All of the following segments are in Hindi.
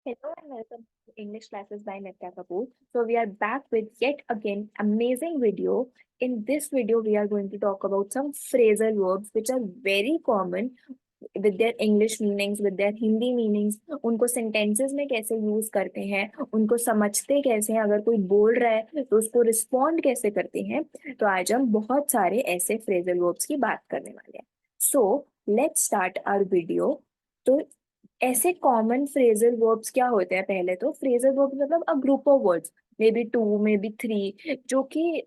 Hello and welcome to English Classes by Nitya Kapoor. So we are back with yet again amazing video. In this video, we are going to talk about some phrasal verbs which are very common with their English meanings, with their Hindi meanings. उनको sentences में कैसे use करते हैं, उनको समझते कैसे हैं, अगर कोई बोल रहा है तो उसको respond कैसे करते हैं. तो आज हम बहुत सारे ऐसे phrasal verbs की बात करने वाले हैं. So let's start our video. तो ऐसे कॉमन फ्रेजल वर्ब्स क्या होते हैं? पहले तो फ्रेजल वर्ब मतलब a group of words, may be two may be three, जो कि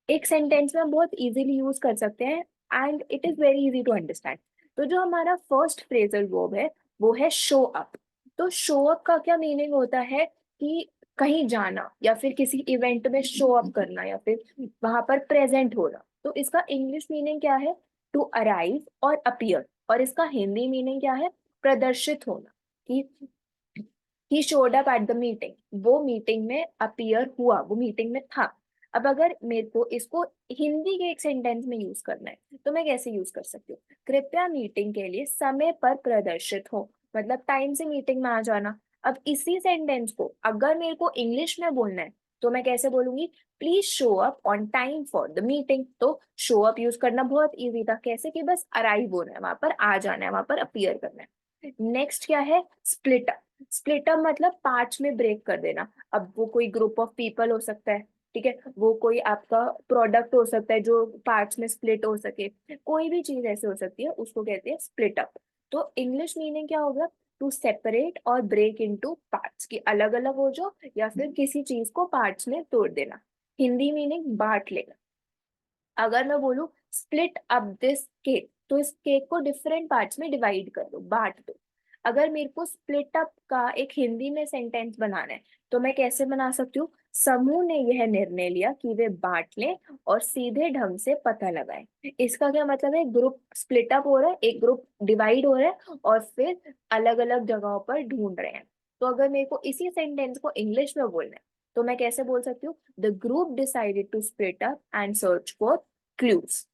एक सेंटेंस में हम बहुत इजीली यूज कर सकते हैं and it is very easy to understand. तो जो हमारा फर्स्ट फ्रेजल वर्ब है वो है शो अप. तो शो अप का क्या मीनिंग होता है कि कहीं जाना या फिर किसी इवेंट में शो अप करना या फिर वहां पर प्रेजेंट होना. तो इसका इंग्लिश मीनिंग क्या है? टू अराइव और अपीयर. और इसका हिंदी मीनिंग क्या है? प्रदर्शित होना. कि he showed up at the meeting, वो मीटिंग में अपीयर हुआ, वो मीटिंग में था. अब अगर मेरे को इसको हिंदी के एक सेंटेंस में यूज करना है तो मैं कैसे यूज कर सकती हूँ? कृपया मीटिंग के लिए समय पर प्रदर्शित हो, मतलब टाइम से मीटिंग में आ जाना. अब इसी सेंटेंस को अगर मेरे को इंग्लिश में बोलना है तो मैं कैसे बोलूंगी? Please show up on time for the meeting. तो शो अप यूज करना बहुत इजी था. कैसे? कि बस अराइव होना है, वहां पर आ जाना है, वहां पर अपीयर करना है. नेक्स्ट क्या है? स्प्लिट. स्प्लिट अप मतलब पार्ट्स में ब्रेक कर देना. अब वो कोई ग्रुप ऑफ पीपल हो सकता है, ठीक है, वो कोई आपका प्रोडक्ट हो सकता है जो पार्ट्स में स्प्लिट हो सके. कोई भी चीज ऐसे हो सकती है, उसको कहते हैं स्प्लिट अप. तो इंग्लिश मीनिंग क्या होगा? टू सेपरेट और ब्रेक इनटू पार्ट्स, की अलग अलग हो जाओ या फिर किसी चीज को पार्ट्स में तोड़ देना. हिंदी मीनिंग बांट लेना. अगर मैं बोलूं स्प्लिट अप दिस केक, तो इस केक को डिफरेंट पार्ट्स में डिवाइड कर दो, बांट दो. अगर मेरे को स्प्लिट अप का एक हिंदी में सेंटेंस बनाना है तो मैं कैसे बना सकती हूँ? समूह ने यह निर्णय लिया कि वे बांट लें और सीधे ढंग से पता लगाएं. इसका क्या मतलब है? ग्रुप स्प्लिट अप हो रहा है, एक ग्रुप डिवाइड हो रहा है और फिर अलग अलग जगहों पर ढूंढ रहे हैं. तो अगर मेरे को इसी सेंटेंस को इंग्लिश में बोलना है तो मैं कैसे बोल सकती हूँ? The group decided to split up and search for clues.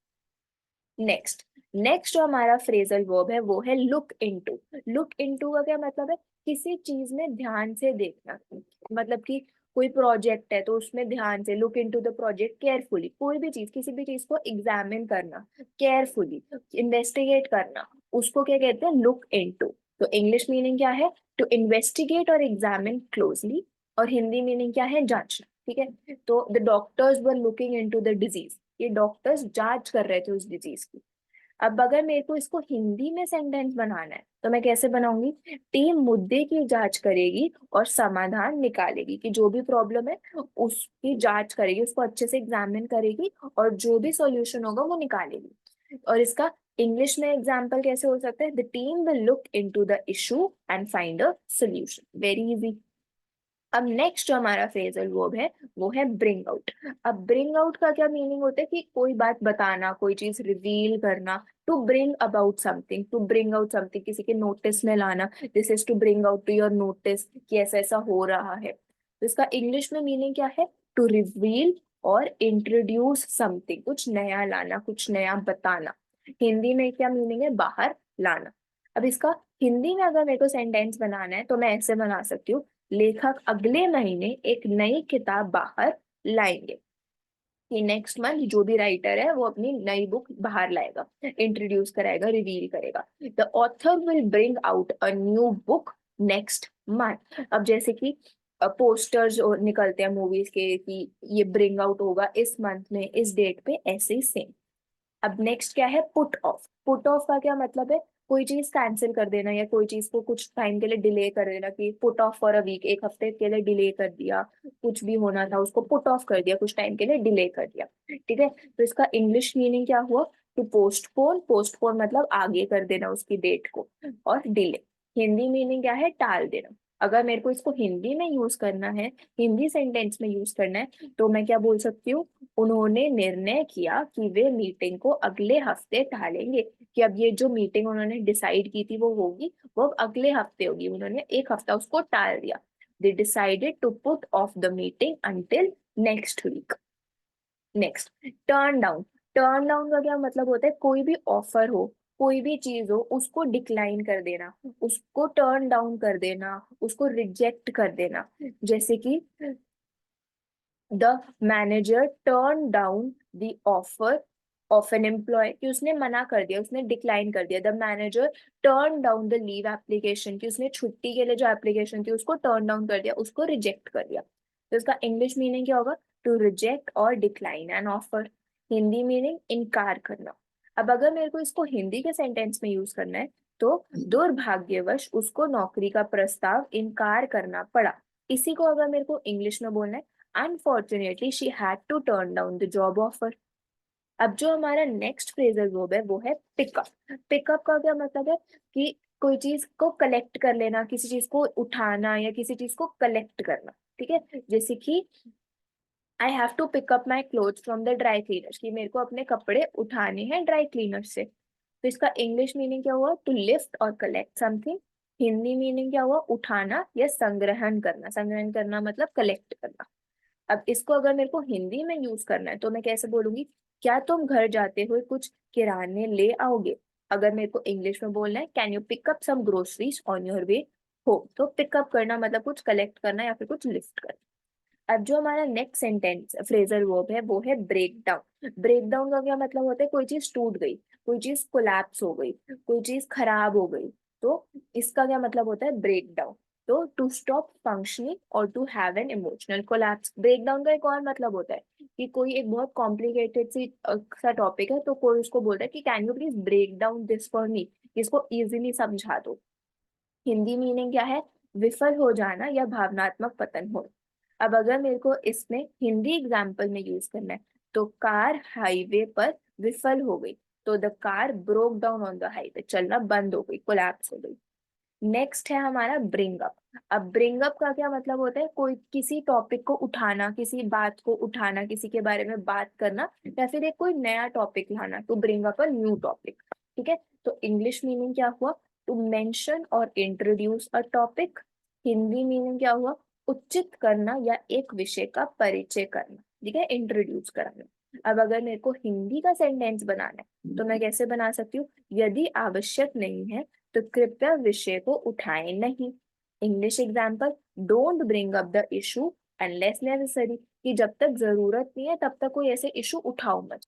Next. Next जो हमारा फ्रेजल वर्ब है वो है लुक इनटू. लुक इनटू का क्या मतलब है? किसी चीज में ध्यान से देखना. मतलब कि कोई प्रोजेक्ट है तो उसमें ध्यान से, look into the project carefully. कोई भी चीज, किसी भी चीज को एग्जामिन करना केयरफुली, इन्वेस्टिगेट करना, उसको क्या कहते हैं? Look into. तो इंग्लिश मीनिंग क्या है? टू इन्वेस्टिगेट और एग्जामिन क्लोजली. और हिंदी मीनिंग क्या है? जांचना. ठीक है. तो the doctors were looking into the disease, ये डॉक्टर्स जांच कर रहे थे उस डिजीज की. अब अगर मेरे को इसको हिंदी में सेंटेंस बनाना है तो मैं कैसे बनाऊंगी? टीम मुद्दे की जांच करेगी और समाधान निकालेगी, कि जो भी प्रॉब्लम है उसकी जांच करेगी, उसको अच्छे से एग्जामिन करेगी और जो भी सॉल्यूशन होगा वो निकालेगी. और इसका इंग्लिश में एग्जाम्पल कैसे हो सकता है? The team will look into the issue and find a solution. Very easy. अब नेक्स्ट जो हमारा फ्रेजल वर्ब है वो है ब्रिंग आउट. अब ब्रिंग आउट का क्या मीनिंग होता है? कि कोई बात बताना, कोई चीज रिवील करना. To bring about something, to bring out something, किसी के नोटिस में लाना. This is to bring out to your notice कि ऐसा ऐसा हो रहा है. तो इसका इंग्लिश में मीनिंग क्या है? टू रिवील और इंट्रोड्यूस समथिंग, कुछ नया लाना, कुछ नया बताना. हिंदी में क्या मीनिंग है? बाहर लाना. अब इसका हिंदी में अगर मेरे को सेंटेंस बनाना है तो मैं ऐसे बना सकती हूँ: लेखक अगले महीने एक नई किताब बाहर लाएंगे. कि नेक्स्ट मंथ जो भी राइटर है वो अपनी नई बुक बाहर लाएगा, इंट्रोड्यूस कराएगा, रिवील करेगा. The author will bring out a new book next month. अब जैसे कि पोस्टर्स निकलते हैं मूवीज के कि ये ब्रिंग आउट होगा इस मंथ में, इस डेट पे, ऐसे ही सेम. अब नेक्स्ट क्या है? Put off. पुट ऑफ का क्या मतलब है? कोई चीज कैंसिल कर देना या कोई चीज को कुछ टाइम के लिए डिले कर देना. कि put off for a week, एक हफ्ते के लिए डिले कर दिया. कुछ भी होना था उसको पुट ऑफ कर दिया, कुछ टाइम के लिए डिले कर दिया. ठीक है. तो इसका इंग्लिश मीनिंग क्या हुआ? To postpone. पोस्टपोन मतलब आगे कर देना उसकी डेट को. और डिले, हिंदी मीनिंग क्या है? टाल देना. अगर मेरे को इसको हिंदी में यूज करना है, हिंदी सेंटेंस में यूज करना है, तो मैं क्या बोल सकती हूँ? उन्होंने निर्णय किया कि वे मीटिंग को अगले हफ्ते टालेंगे. कि अब ये जो मीटिंग उन्होंने डिसाइड की थी वो होगी, वो अब अगले हफ्ते होगी. उन्होंने एक हफ्ता उसको टाल दिया. They decided to put off the meeting until next week. Next. Turn down. Turn down का क्या मतलब होता है? कोई भी ऑफर हो कोई भी चीज हो उसको डिक्लाइन कर देना, उसको टर्न डाउन कर देना, उसको रिजेक्ट कर देना। जैसे कि the manager turn down the offer of an employ, कि उसने मना कर दिया, उसने डिक्लाइन कर दिया। The manager turn down the leave application, कि उसने छुट्टी के लिए जो एप्लीकेशन थी उसको टर्न डाउन कर दिया, उसको रिजेक्ट कर दिया। तो इसका इंग्लिश मीनिंग क्या होगा? टू रिजेक्ट और decline an offer. Hindi meaning इनकार करना। अब अगर मेरे को इसको हिंदी के सेंटेंस में यूज करना है तो दुर्भाग्यवश उसको नौकरी का प्रस्ताव इनकार करना पड़ा। इसी को अगर मेरे को इंग्लिश में बोलना है, Unfortunately, she had to turn down the job offer. अब जो हमारा नेक्स्ट फ्रेजल वर्ब है वो है पिकअप। पिकअप का क्या मतलब है? कि कोई चीज को कलेक्ट कर लेना, किसी चीज को उठाना या किसी चीज को कलेक्ट करना। ठीक है, जैसे कि I have to pick up my cloth from the dry cleaners, कि मेरे को अपने कपड़े उठाने हैं ड्राई क्लीनर से। तो इसका इंग्लिश मीनिंग क्या हुआ? टू लिफ्ट और कलेक्ट समथिंग। हिंदी मीनिंग क्या हुआ? उठाना या संग्रहण करना। संग्रहण करना मतलब कलेक्ट करना। अब इसको अगर मेरे को हिंदी में यूज करना है तो मैं कैसे बोलूंगी? क्या तुम घर जाते हुए कुछ किराने ले आओगे? अगर मेरे को इंग्लिश में बोलना है, can you pick up some groceries on your way home, तो पिकअप करना मतलब कुछ कलेक्ट करना या फिर कुछ लिफ्ट करना। अब जो हमारा नेक्स्ट सेंटेंस फ्रेजल वर्ब है वो है ब्रेक डाउन। ब्रेक डाउन का क्या मतलब होता है? कोई चीज टूट गई, कोई चीज कोलैप्स हो गई, कोई चीज खराब हो गई। तो इसका क्या मतलब होता है? Break down. तो टू स्टॉप फंक्शनिंग और to have an emotional collapse. Break down का एक और मतलब होता है कि कोई एक बहुत कॉम्प्लिकेटेड सी सा टॉपिक है तो कोई उसको बोलता है कि can you please break down this for me, इसको इजीली समझा दो। हिंदी मीनिंग क्या है? विफल हो जाना या भावनात्मक पतन हो। अब अगर मेरे को इसमें हिंदी एग्जाम्पल में यूज करना है तो कार हाईवे पर विफल हो गई, तो the car broke down on the highway, चलना बंद हो गई, कोलैप्स हो गई। नेक्स्ट है हमारा ब्रिंग अप। अब ब्रिंग अप का क्या मतलब होता है? कोई किसी टॉपिक को उठाना, किसी बात को उठाना, किसी के बारे में बात करना या फिर एक कोई नया टॉपिक लाना, तो bring up a new topic. ठीक है, तो इंग्लिश मीनिंग क्या हुआ? टू मेंशन और introduce a topic. Hindi meaning क्या हुआ? उचित करना या एक विषय का परिचय करना। ठीक है, इंट्रोड्यूस कराना। अब अगर मेरे को हिंदी का सेंटेंस बनाना है तो मैं कैसे बना सकती हूँ? यदि आवश्यक नहीं है तो कृपया विषय को उठाएं नहीं। English example, don't bring up the issue unless necessary, कि जब तक जरूरत नहीं है तब तक कोई ऐसे इशू उठाओ मत।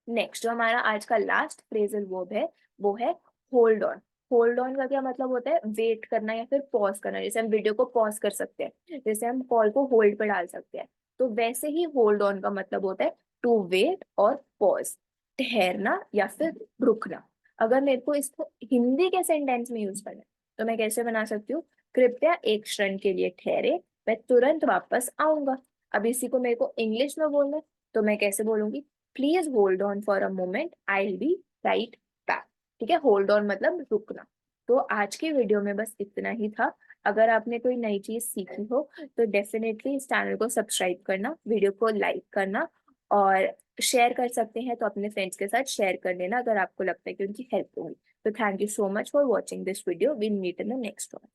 नेक्स्ट जो हमारा आज का लास्ट फ्रेजल वर्ब है वो है होल्ड ऑन। होल्ड ऑन का क्या मतलब होता है? वेट करना या फिर पॉज करना। जैसे हम वीडियो को पॉज कर सकते हैं, जैसे हम कॉल को होल्ड पे डाल सकते हैं, तो वैसे ही होल्ड ऑन का मतलब होता है टू वेट और पॉज, ठहरना या फिर रुकना। अगर मेरे को इसको हिंदी के सेंटेंस में यूज करना है तो मैं कैसे बना सकती हूँ? कृपया एक क्षण के लिए ठहरे, मैं तुरंत वापस आऊंगा। अब इसी को मेरे को इंग्लिश में बोलना है तो मैं कैसे बोलूंगी? Please hold on for a moment, I will be right back. ठीक है, होल्ड ऑन मतलब रुकना। तो आज की वीडियो में बस इतना ही था। अगर आपने कोई नई चीज सीखी हो तो डेफिनेटली इस चैनल को सब्सक्राइब करना, वीडियो को लाइक करना और शेयर कर सकते हैं तो अपने फ्रेंड्स के साथ शेयर कर देना अगर आपको लगता है कि उनकी हेल्प होगी। तो thank you so much for watching this video, will meet in the next one.